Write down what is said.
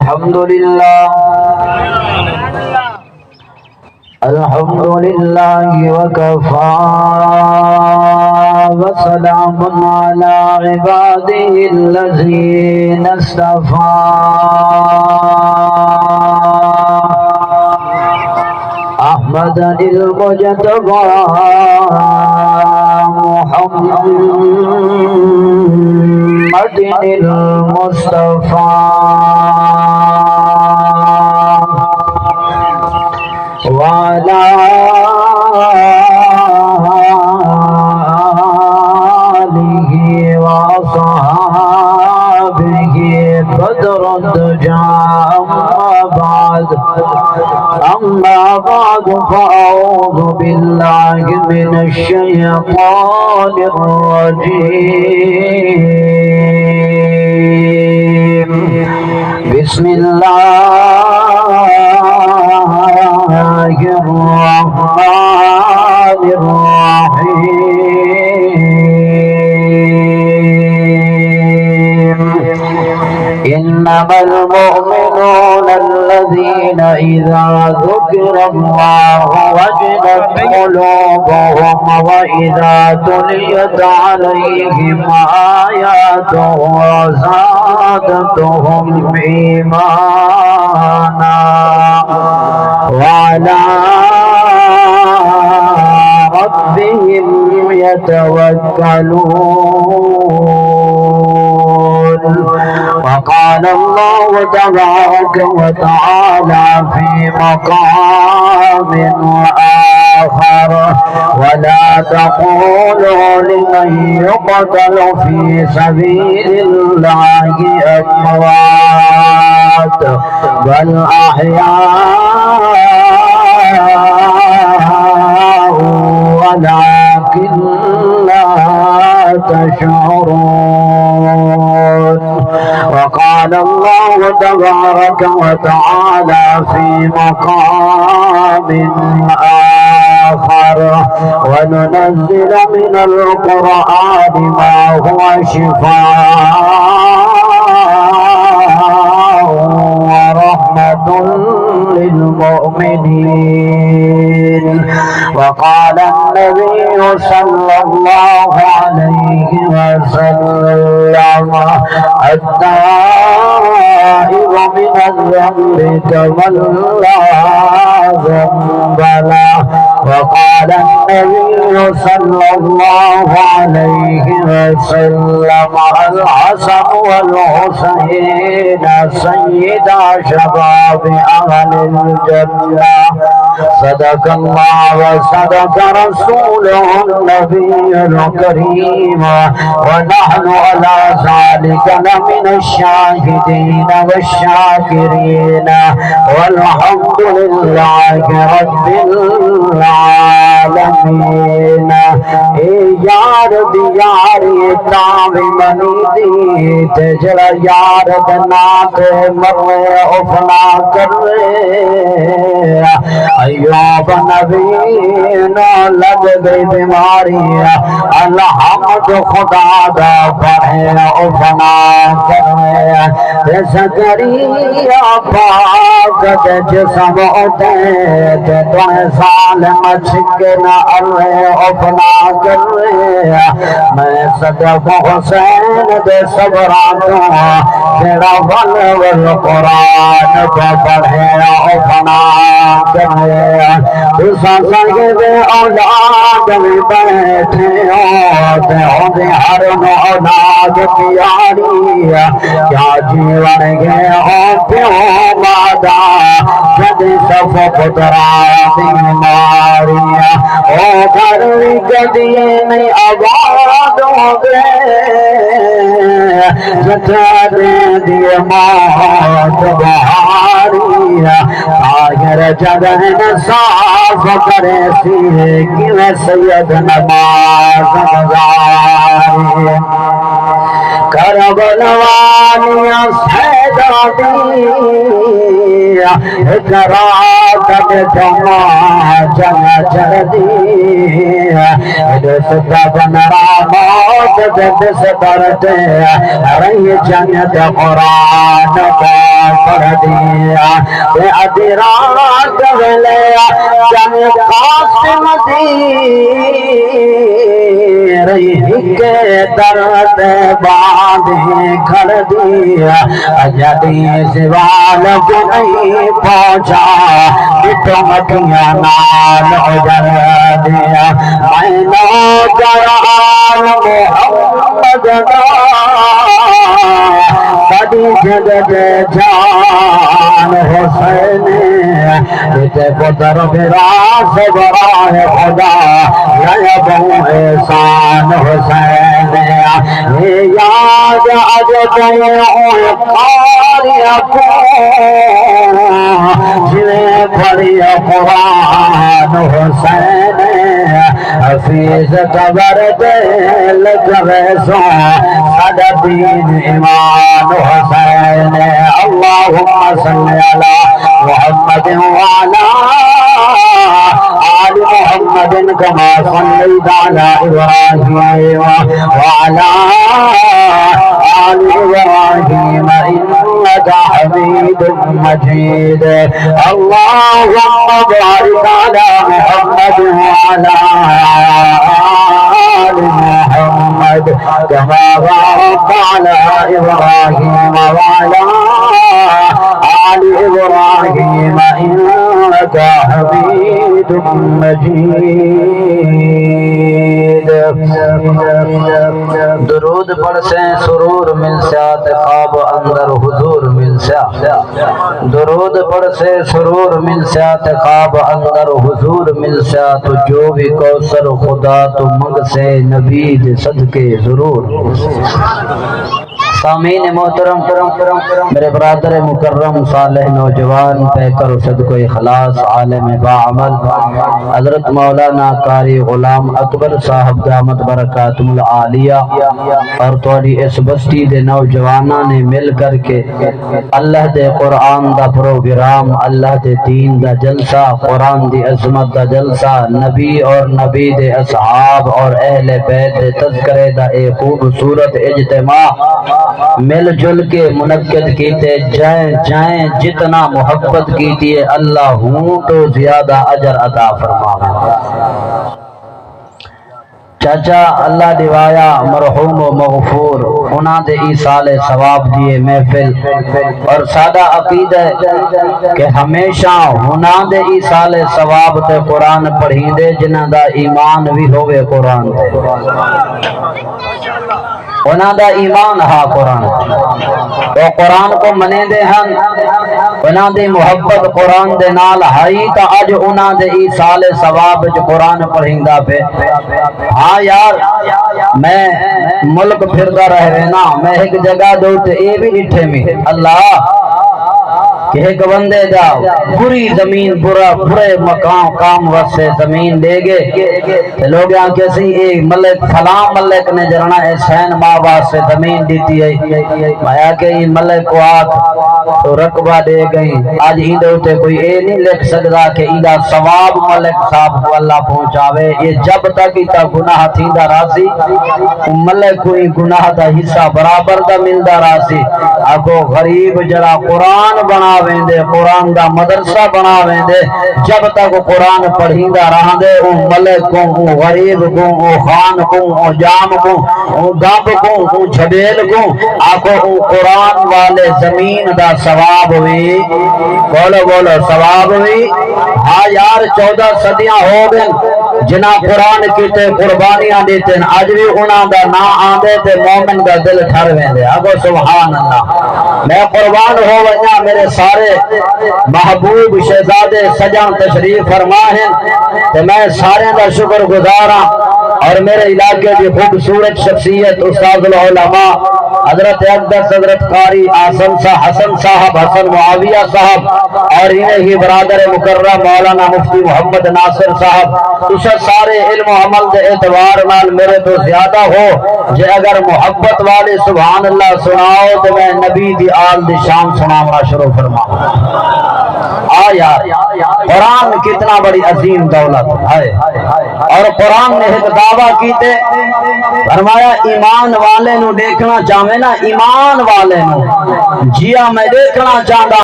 الحمد لله الحمد لله وكفى وسلام على عباده الذين اصطفى أحمد المجتبى محمد المصطفى وعلى آله وصحابه بدر الدجى أما بعد فأعوذ بالله من الشيطان الرجيم بسم الله الرحمن الرحيم إنما المؤمنون الذين إذا ذكر الله وجلت قلوبهم وإذا تليت عليهم آياته زادتهم إيمانا وعلى ربهم يتوكلون وقال الله تبارك وتعالى في مقام آخر ولا تقولوا لمن يقتل في سبيل الله أموات بل أحياء ولكن لا تشعرون وقال الله تبارك وتعالى في مقام آخر وننزل من القرآن ما هو شفاء ورحمة للمؤمنين وقال النبي صلى الله عليه وسلم التائب من الذنب كمن لا ذنب له وقال النبي صلى الله عليه وسلم الحسن والحسين سيدا شباب أهل الجنة صدق الله وصدق رسوله النبي الكريم ونحن على ذلك لمن الشاهدين والشاكرين والحمد لله رب العالمين यार दियारी तावी मनी दी ते जरा यार दना ते मरे उफना करे अय्यूब नबी न लग गई बीमारी अलहमद खुदा दा पढ़े उफना करे ते सकरिया पाक ते जिस्म उठे ते तुहे साल मचके न अल्ले उफना करे मैं सदफ हुसैन दे सबरा तो तेरा बल वल कुरान को पढ़े उफना करे तुसा संगे दे औलाद में बैठे हो ते होंदे हर नो औलाद प्यारी क्या जीवन गे हो प्यो मादा जदे सफ पुतरा बीमारिया ओ घर गदी नहीं आबाद हो गए दिए मौत बहारिया आखिर जगन साफ करे सी कि सैयद नमाज गुजारी करबलवानिया सैदा दी एक रात के जमा जंग चढ़दी सदा बनरा मौत जब से करते रही जन्नत कुरान का पढ़ दिया आधी रात वेले जंग कासिम दी रही के दर्द बांधे खड़ दिया अजदी सिवाल को नहीं पहुंचा मिठो मखिया नाल उजल दिया मैनो जरान मोहम्मद बड़ी जगत जान हुसैन तेरे पुत्र मेरा सबरा है खुदा या बहु एहसान हुसैन ये याद आज कार्य को जिन्हें पढ़ी कुरान हुसैन हफीज कबर दिल करे सो सादा दीन ईमान हुसैन अल्लाहुम्मा सल्ली अला मुहम्मद व अला आल मुहम्मद कमा सल्लैता अला इब्राहीम व अला आल इब्राहीम इन्नका हमीदुम मजीद अल्लाहुम्मा बारिक अला मुहम्मद व अला आल मुहम्मद कमा बारकता अला इब्राहीम व अला आल इब्राहीम इन्नका हमीदुम मजीद। दुरूद पढ़ से सुरूर मिल सात ख्वाब अंदर हुजूर मिल सा दुरूद पढ़ से सुरूर मिल सात ख्वाब अंदर हुजूर मिल सा तो जो भी कौसर खुदा तो मंग से नबी दे सदके जरूर। सामीन मोहतरम मेरे बरादर मुकर्रम सालेह नौजवान पैकर सदको इखलास आलिम बाअमल हजरत मौलाना कारी गुलाम अकबर साहब दामत बरकातुल आलिया और थोड़ी इस बस्ती दे नौजवाना ने मिल करके अल्लाह दे कुरान दा प्रोग्राम अल्लाह दे दीन दा जलसा कुरान दी अजमत दा जलसा नबी और नबी दे असहाब और अहले बैत दे तज़किरे दा एक खूबसूरत इज्तिमा मिलजुल के मुनक्किद कीते जाए जितना मोहब्बत कीती है अल्लाह हूँ तो ज्यादा अजर अता फरमावे। चाचा अल्लाह दिवाया मरहूम व मगफूर उन्हां दे ईसाले सवाब दिए महफिल और सादा अकीदा के हमेशा उन्हां दे ईसाले सवाब ते कुरान पढ़ींदे जिन्हां दा ईमान भी होवे कुरान ते उन्हां दा ईमान हा कुरान वो कुरान को मनेंदे हन उन्हां दी मुहब्बत कुरान दे नाल हाई ता अज उन्हां दे ईसाले सवाब च कुरान पढ़ींदा पे। हाँ यार मैं मुल्क फिरदा रहे ना मैं एक जगह दो ते ए भी डिठे में अल्लाह कि एक बंदे दा बुरी जमीन बुरे मकाम काम वसे जमीन ले गए ते लोग आके सी ए मलिक फलां मलिक ने जरना हुसैन मां वास्ते जमीन दीती है माया के ई मलिक को आख तो रकबा दे गई आज इंदे उते कोई ए नहीं लिख सकदा कि इंदा सवाब मलिक साहब को अल्लाह पहुंचावे ये जब तक इता गुनाह थींदा रासी मलिक कोई गुनाह दा हिस्सा बराबर दा मिलदा रासी आगो गरीब जरा कुरान बना वेंदे कुरान दा मदरसा बना वेंदे जब तक कुरान पढ़ींदा रहंदे ओ मलिक को ओ गरीब को ओ खान को ओ जाम को ओ गब को ओ छबेल को आको ओ कुरान वाले जमीन दा सवाब हुई बोलो बोलो सवाब हुई। हाँ यार 14 सदियां हो गए जिना कुरान कीते कुर्बानियां देते अज भी उन्हां दा ना आंदे ते मोमिन दा दिल ठर वेंदे आगो सुभान अल्लाह। मैं कुर्बान हो वना मेरे सारे महबूब शहजादे सजन तशरीफ फरमा हैं ते मैं सारे दा शुक्र गुजार हां और मेरे इलाके की खूबसूरत शख्सियत उस्ताद उलमा हजरत अक़दस हजरत कारी आसम साहब हसन साहब हसन मुआविया साहब और इन्हें ही बरादर मुकर्रम मौलाना मुफ्ती मोहम्मद नासिर साहब तुसे सारे इल्म अमल के एतबार नाल मेरे तो ज्यादा हो जे अगर मोहब्बत वाले सुभान अल्लाह सुनाओ तो मैं नबी दी आल दी शान सुनाना शुरू फरमाऊं। आ यार कुरान कितना बड़ी अजीम दौलत है और कुरान ने एक दावा कीते फरमाया ईमान वाले नु देखना चाहे ना ईमान वाले नु जिया मैं देखना चाहता